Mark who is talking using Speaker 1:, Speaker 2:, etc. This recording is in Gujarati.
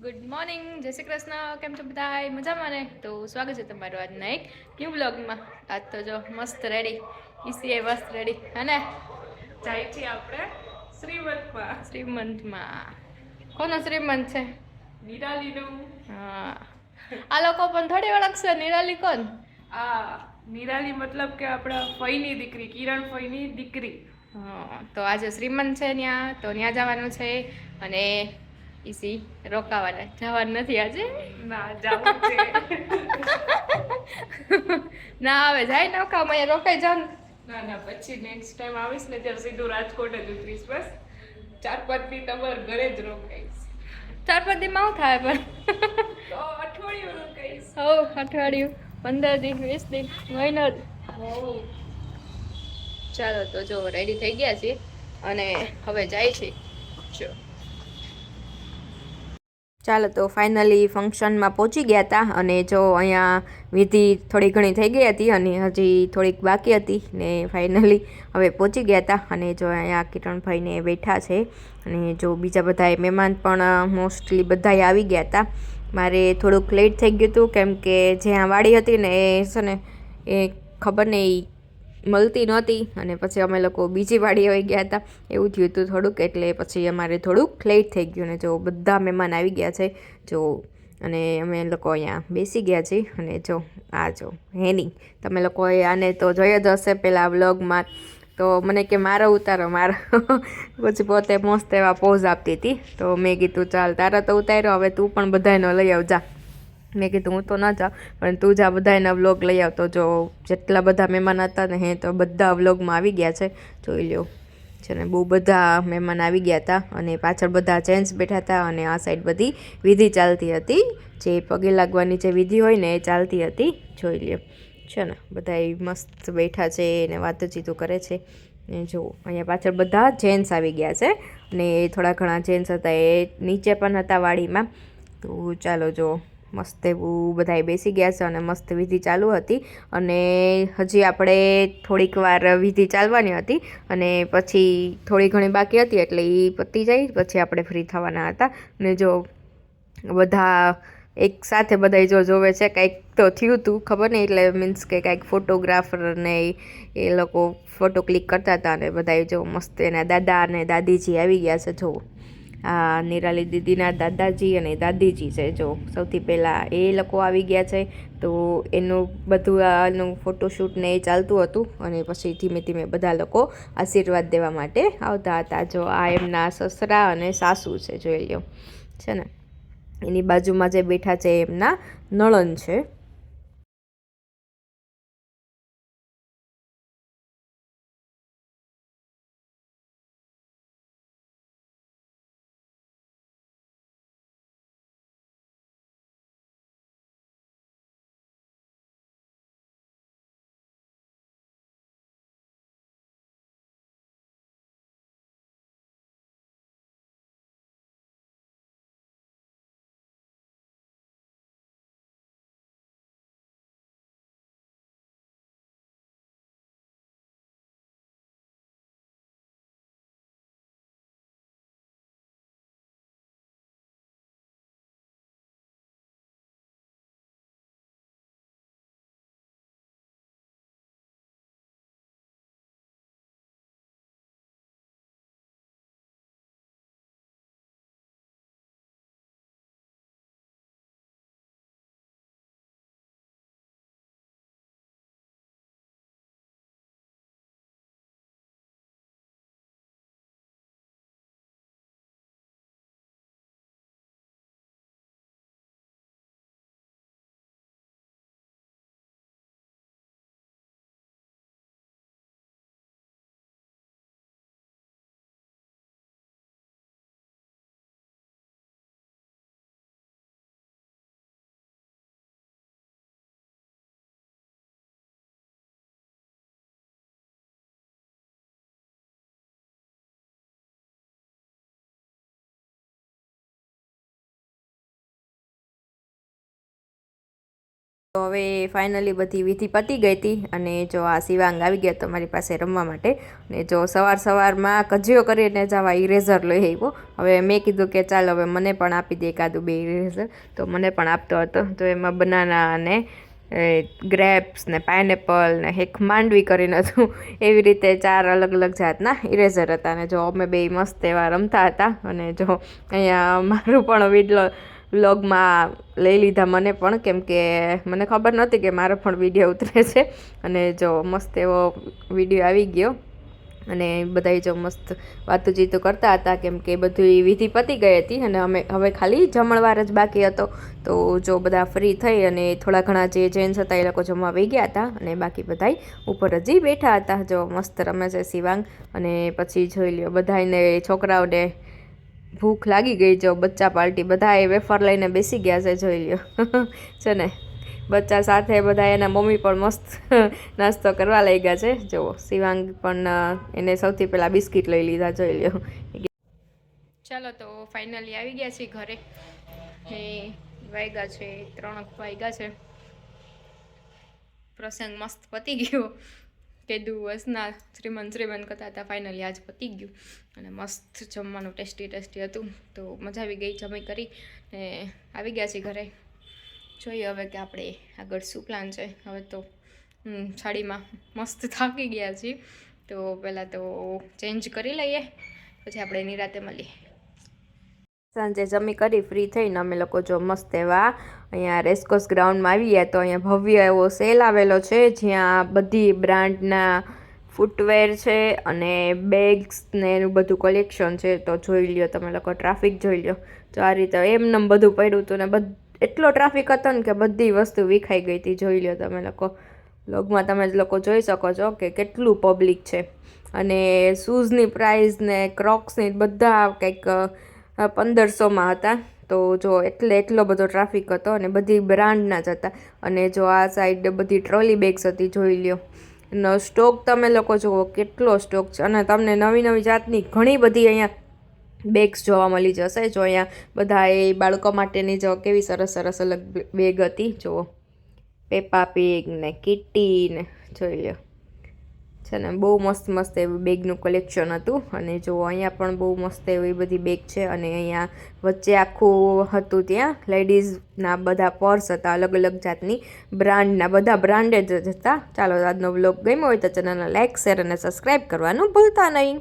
Speaker 1: ગુડ મોર્નિંગ, જય શ્રી કૃષ્ણ. કેમ છો બધા? મજામાં ને? તો સ્વાગત છે તમારું આજના એક ન્યૂ બ્લોગમાં. આજ તો જો મસ્ત રેડી, ઈસીએ મસ્ત રેડી અને
Speaker 2: જાય છે આપણે શ્રીમંતમાં.
Speaker 1: શ્રીમંતમાં કોનો શ્રીમંત છે?
Speaker 2: નિરાલીનું.
Speaker 1: હા, આ લોકો પણ થોડી ઓળખશે નિરાલી કોણ?
Speaker 2: નિરાલી મતલબ કે આપણા ફઈની દીકરી, કિરણ ફઈની દીકરી.
Speaker 1: તો આજે શ્રીમંત છે ત્યાં, તો ત્યાં જવાનું છે અને ઈસી રોકાવાના. જવાનું નથી આજે.
Speaker 2: ના જાવું છે.
Speaker 1: ના આવે જાય નોકામાં અહીંયા રોકાઈ જાવ.
Speaker 2: ના પછી નેક્સ્ટ ટાઈમ આવીશ ને ત્યારે સીધું રાજકોટ જ ઉતરીશ. બસ 4-5 દી તમારા ઘરે જ રોકાઈશ.
Speaker 1: 4-5 દીમાં શું થાય પણ?
Speaker 2: તો અઠવાડિયું રોકાઈશ.
Speaker 1: અઠવાડિયું, 15 દી, 20 દી, મહિનો જ. ચાલો તો જો રેડી થઈ ગયા છીએ અને હવે જાય છે. ચાલો તો ફાઇનલી ફંક્શનમાં પહોંચી ગયા હતા અને જો અહીંયા વિધિ થોડી ઘણી થઈ ગઈ હતી અને હજી થોડીક બાકી હતી ને ફાઇનલી હવે પહોંચી ગયા હતા અને જો અહીંયા કિરણભાઈને બેઠા છે અને જો બીજા બધાએ મહેમાન પણ મોસ્ટલી બધાએ આવી ગયા હતા. મારે થોડુંક લેટ થઈ ગયું હતું કેમ કે જ્યાં વાડી હતી ને એ છે ને એ ખબર નહીં મળતી નહોતી અને પછી અમે લોકો બીજી વાડી આવી ગયા હતા. એવું થયું હતું થોડુંક, એટલે પછી અમારે થોડુંક લેટ થઈ ગયું ને જો બધા મહેમાન આવી ગયા છે જો અને અમે લોકો અહીંયા બેસી ગયા છીએ અને જો આ જો હેની તમે લોકોએ આને તો જોઈ જ હશે પહેલાં વ્લોગમાં. તો મને કે મારો ઉતારો મારો પછી પોતે મસ્ત એવા પોઝ આપતી હતી. તો મેં કીધું ચાલ તારા તો ઉતાર્યો, હવે તું પણ બધાનો લઈ આવજા. મેં કીધું હું તો ન જાઉં પણ તું જા બધાના વ્લોગ લઈ આવતો. જો જેટલા બધા મહેમાન હતા ને તો બધા વ્લોગમાં આવી ગયા છે, જોઈ લ્યો છે ને. બહુ બધા મહેમાન આવી ગયા હતા અને પાછળ બધા જેન્ટ્સ બેઠા હતા અને આ સાઈડ બધી વિધિ ચાલતી હતી. જે પગે લાગવાની જે વિધિ હોય ને એ ચાલતી હતી, જોઈ લ્યો છે ને. બધા મસ્ત બેઠા છે ને વાતચીતો કરે છે ને જો અહીંયા પાછળ બધા જેન્ટ્સ આવી ગયા છે ને થોડા ઘણા જેન્ટ્સ હતા એ નીચે પણ હતા વાડીમાં. તો ચાલો જો મસ્ત એવું બધાએ બેસી ગયા છે અને મસ્ત વિધિ ચાલુ હતી અને હજી આપણે થોડીક વાર વિધિ ચાલવાની હતી અને પછી થોડી ઘણી બાકી હતી એટલે એ પતી જાય પછી આપણે ફ્રી થવાના હતા. ને જો બધા એક સાથે બધા જો જોવે છે કંઈક તો થયું હતું ખબર નહીં, એટલે મીન્સ કે કાંઈક ફોટોગ્રાફર ને એ લોકો ફોટો ક્લિક કરતા હતા અને બધા જો મસ્ત એના દાદા અને દાદીજી આવી ગયા છે. જો આ નિરાલી દીદીના દાદાજી અને દાદીજી છે. જો સૌથી પહેલાં એ લોકો આવી ગયા છે તો એનું બધું આનું ફોટોશૂટ ને એ ચાલતું હતું અને પછી ધીમે ધીમે બધા લોકો આશીર્વાદ દેવા માટે આવતા હતા. જો આ એમના સસરા અને સાસુ છે, જોઈ લો છે ને. એની બાજુમાં જે બેઠા છે એમના નણંદ છે. તો હવે ફાઇનલી બધી વિધિ પતી ગઈ હતી અને જો આ શિવાંગ આવી ગયા તો મારી પાસે રમવા માટે. ને જો સવારમાં કજિયો કરીને જવા ઇરેઝર લઈ આવ્યો. હવે મેં કીધું કે ચાલ હવે મને પણ આપી દે એકાદું 2 ઇરેઝર, તો મને પણ આપતો હતો. તો એમાં બનાના અને ગ્રેપ્સ ને પાઇનેપલ ને એક માંડવી કરીને હતું. એવી રીતે 4 અલગ અલગ જાતના ઇરેઝર હતા. અને જો અમે બે મસ્ત એવા રમતા હતા. અને જો અહીંયા મારું પણ વ્લોગમાં લઈ લીધા મને પણ, કેમ કે મને ખબર નહોતી કે મારો પણ વિડીયો ઉતરે છે. અને જો મસ્ત એવો વિડીયો આવી ગયો. અને બધાય જો મસ્ત વાતુચીતો કરતા હતા, કેમ કે બધી વિધિ પતી ગઈ હતી અને અમે હવે ખાલી જમણવાર જ બાકી હતો. તો જો બધા ફ્રી થઈ અને થોડા ઘણા જે જેન્ટ્સ હતા એ લોકો જમવા વહી ગયા હતા અને બાકી બધાય ઉપર હજી બેઠા હતા. જો મસ્ત રમે છે શિવાંગ. અને પછી જોઈ લ્યો બધાને છોકરાઓને ભૂખ લાગી ગઈ. જો બચ્ચા પાર્ટી બધા એ વેફર લઈને બેસી ગયા છે, જોઈ લ્યો છે ને. બચ્ચા સાથે બધા એના મમ્મી પણ મસ્ત નાસ્તો કરવા લઈ ગયા છે. જુઓ શિવાંગ પણ એને સૌથી પહેલાં બિસ્કિટ લઈ લીધા, જોઈ લ્યો. ચાલો તો ફાઇનલી આવી ગયા છીએ ઘરે. એ વાગ્યા છે 3 વાગ્યા છે. પ્રસંગ મસ્ત પતી ગયો. કીધું વસના શ્રીમંત કરતા હતા, ફાઇનલી આજ પતી ગયું. અને મસ્ત જમવાનું ટેસ્ટી હતું. તો મજા આવી ગઈ. જમી કરી ને આવી ગયા છીએ ઘરે. જોઈએ હવે કે આપણે આગળ શું પ્લાન છે. હવે તો સાડીમાં મસ્ત થાકી ગયા છીએ, તો પહેલાં તો ચેન્જ કરી લઈએ, પછી આપણે નિરાતે મળીએ. સાંજે જમી કરી ફ્રી થઈને અમે લોકો જો મસ્ત એવા અહીંયા રેસકોર્સ ગ્રાઉન્ડમાં આવી ગયા. તો અહીંયા ભવ્ય એવો સેલ આવેલો છે, જ્યાં બધી બ્રાન્ડના ફૂટવેર છે અને બેગ્સ ને એનું બધું કલેક્શન છે. તો જોઈ લ્યો તમે લોકો, ટ્રાફિક જોઈ લ્યો. તો આ રીતે એમને બધું પડ્યું હતું ને એટલો ટ્રાફિક હતો ને કે બધી વસ્તુ વિખાઈ ગઈ હતી. જોઈ લ્યો તમે લોકો, વ્લોગમાં તમે લોકો જોઈ શકો છો કે કેટલું પબ્લિક છે. અને શૂઝની પ્રાઇસ ને ક્રોક્સની બધા કંઈક 1500માં હતા. તો જો એટલો બધો ટ્રાફિક હતો અને બધી બ્રાન્ડના જ હતા. અને જો આ સાઈડ બધી ટ્રોલી બેગ્સ હતી, જોઈ લ્યો. એનો સ્ટોક તમે લોકો જુઓ કેટલો સ્ટોક છે. અને તમને નવી જાતની ઘણી બધી અહીંયા બેગ્સ જોવા મળી જશે. જો અહીંયા બધા એ બાળકો માટેની જો કેવી સરસ અલગ બેગ હતી. જુઓ પેપા પીગ ને કિટી ને, જોઈ લ્યો છે ને. બહુ મસ્ત એવું બેગનું કલેક્શન હતું. અને જો અહીંયા પણ બહુ મસ્ત એવી બધી બેગ છે. અને અહીંયા વચ્ચે આખું હતું, ત્યાં લેડીઝના બધા પર્સ હતા અલગ જાતની બ્રાન્ડના, બધા બ્રાન્ડેડ જ હતા. ચાલો આજનો વ્લોગ ગમ્યો હોય તો ચેનલને લાઇક, શેર અને સબસ્ક્રાઈબ કરવાનું ભૂલતા નહીં.